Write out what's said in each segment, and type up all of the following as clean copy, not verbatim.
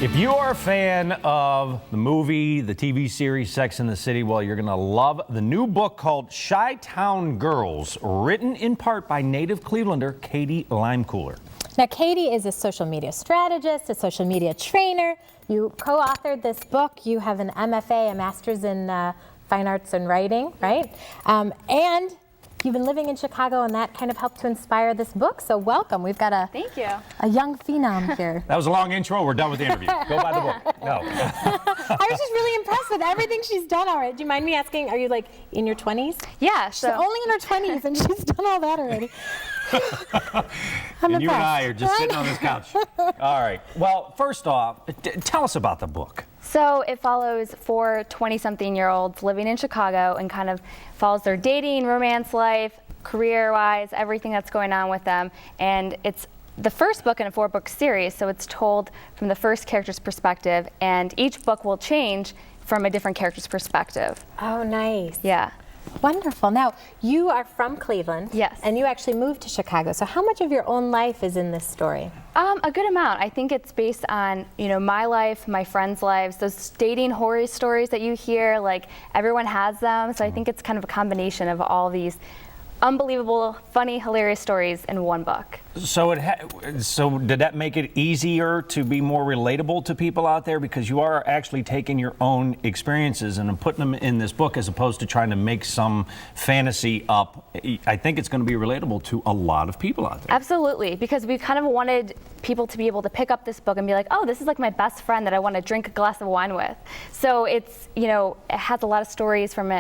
If you are a fan of the movie, the TV series Sex and the City, well, you're going to love the new book called Chi-Town Girls, written in part by native Clevelander Katie Limecooler. Now, Katie is a social media strategist, a social media trainer. You co-authored this book. You have an MFA, a master's in fine arts and writing, right? And you've been living in Chicago, and that kind of helped to inspire this book. So welcome. We've got a young phenom here. That was a long intro. We're done with the interview. Go buy the book. No. I was just really impressed with everything she's done already. Do you mind me asking, are you like in your 20s? Yeah. She's only in her 20s, and she's done all that already. And you and I are just sitting on this couch. All right. Well, first off, tell us about the book. So it follows 4 20-something-year-olds living in Chicago and kind of follows their dating, romance life, career-wise, everything that's going on with them. And it's the first book in a 4-book series, so it's told from the first character's perspective, and each book will change from a different character's perspective. Oh, nice. Yeah. Wonderful. Now, you are from Cleveland. Yes. And you actually moved to Chicago. So how much of your own life is in this story? A good amount. I think it's based on, my life, my friends' lives, those dating horror stories that you hear, like everyone has them. So I think it's kind of a combination of all these unbelievable, funny, hilarious stories in one book. So so did that make it easier to be more relatable to people out there, because you are actually taking your own experiences and putting them in this book as opposed to trying to make some fantasy up? I think it's going to be relatable to a lot of people out there. Absolutely, because we kind of wanted people to be able to pick up this book and be like, oh, this is like my best friend that I want to drink a glass of wine with. So it's, it has a lot of stories from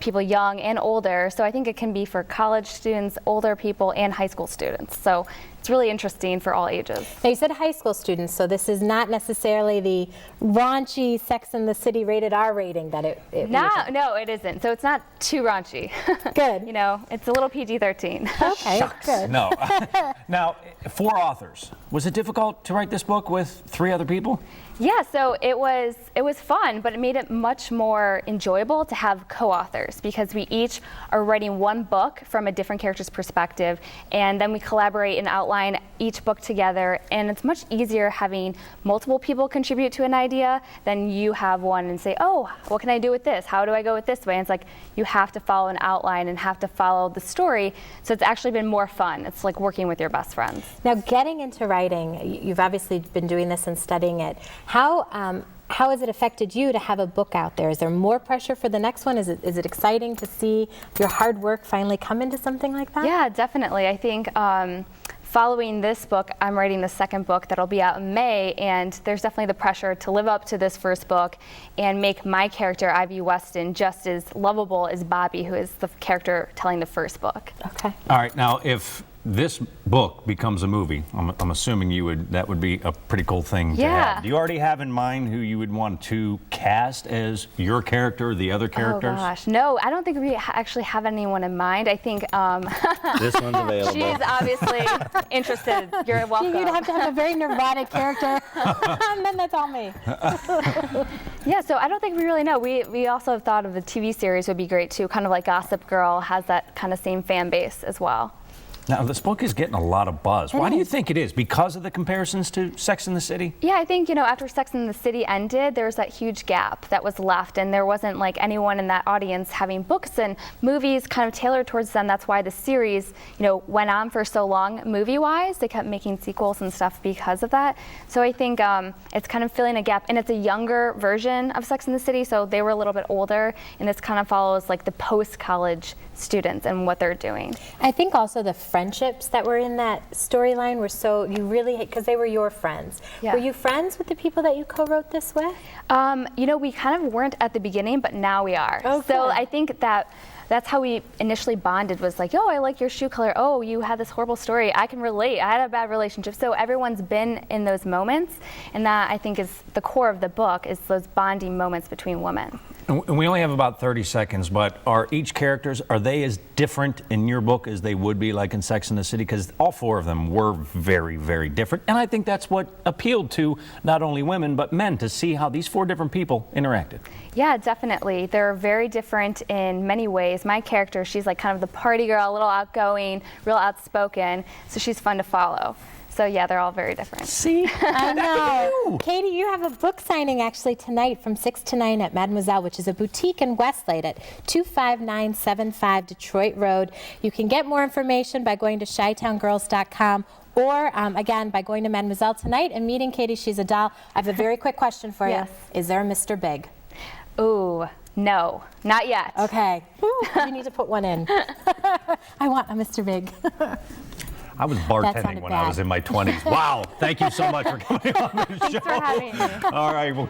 people young and older. So I think it can be for college students, older people, and high school students. So it's really interesting for all ages. Now, you said high school students, so this is not necessarily the raunchy Sex and the City rated R rating that it No, it isn't. So it's not too raunchy. Good. It's a little PG-13. Okay, Shucks. good. No. Now, 4 authors. Was it difficult to write this book with 3 other people? Yeah, so it was fun, but it made it much more enjoyable to have co-authors, because we each are writing one book from a different character's perspective, and then we collaborate and outline each book together, and it's much easier having multiple people contribute to an idea than you have one and say, oh, what can I do with this? How do I go with this way? And it's like you have to follow an outline and have to follow the story, so it's actually been more fun. It's like working with your best friends. Now, getting into writing, you've obviously been doing this and studying it. How has it affected you to have a book out there? Is there more pressure for the next one? Is it exciting to see your hard work finally come into something like that? Yeah, definitely. I think following this book, I'm writing the second book that'll be out in May, and there's definitely the pressure to live up to this first book and make my character, Ivy Weston, just as lovable as Bobby, who is the character telling the first book. Okay. All right. Now, if this book becomes a movie, I'm assuming that would be a pretty cool thing to have. Do you already have in mind who you would want to cast as your character, the other characters? Oh gosh, no, I don't think we actually have anyone in mind. I think this one's available. She's obviously interested. You're welcome. You'd have to have a very neurotic character, and then that's all me. Yeah, so I don't think we really know. We also have thought of a TV series would be great too, kind of like Gossip Girl has that kind of same fan base as well. Now, this book is getting a lot of buzz. Why do you think it is? Because of the comparisons to Sex and the City? Yeah, I think, after Sex and the City ended, there was that huge gap that was left, and there wasn't like anyone in that audience having books and movies kind of tailored towards them. That's why the series, went on for so long movie-wise. They kept making sequels and stuff because of that. So I think it's kind of filling a gap, and it's a younger version of Sex and the City, so they were a little bit older, and this kind of follows like the post-college students and what they're doing. I think also the friendships that were in that storyline were because they were your friends. Yeah. Were you friends with the people that you co-wrote this with? We kind of weren't at the beginning, but now we are. Oh, so good. I think that's how we initially bonded, was like, oh, I like your shoe color. Oh, you had this horrible story. I can relate. I had a bad relationship. So everyone's been in those moments, and that I think is the core of the book, is those bonding moments between women. And we only have about 30 seconds, but are they as different in your book as they would be like in Sex and the City? Because all 4 of them were very, very different. And I think that's what appealed to not only women, but men, to see how these 4 different people interacted. Yeah, definitely. They're very different in many ways. My character, she's like kind of the party girl, a little outgoing, real outspoken, so she's fun to follow. So yeah, they're all very different. See? I know. Katie, you have a book signing actually tonight from 6 to 9 at Mademoiselle, which is a boutique in Westlake at 25975 Detroit Road. You can get more information by going to shytowngirls.com or, again, by going to Mademoiselle tonight and meeting Katie. She's a doll. I have a very quick question for Yes. you. Is there a Mr. Big? Ooh, no, not yet. Okay. You need to put one in. I want a Mr. Big. I was sounded bartending when I was bad. in my 20s. Wow. Thank you so much for coming on the show. Thanks for having me. All right. Well,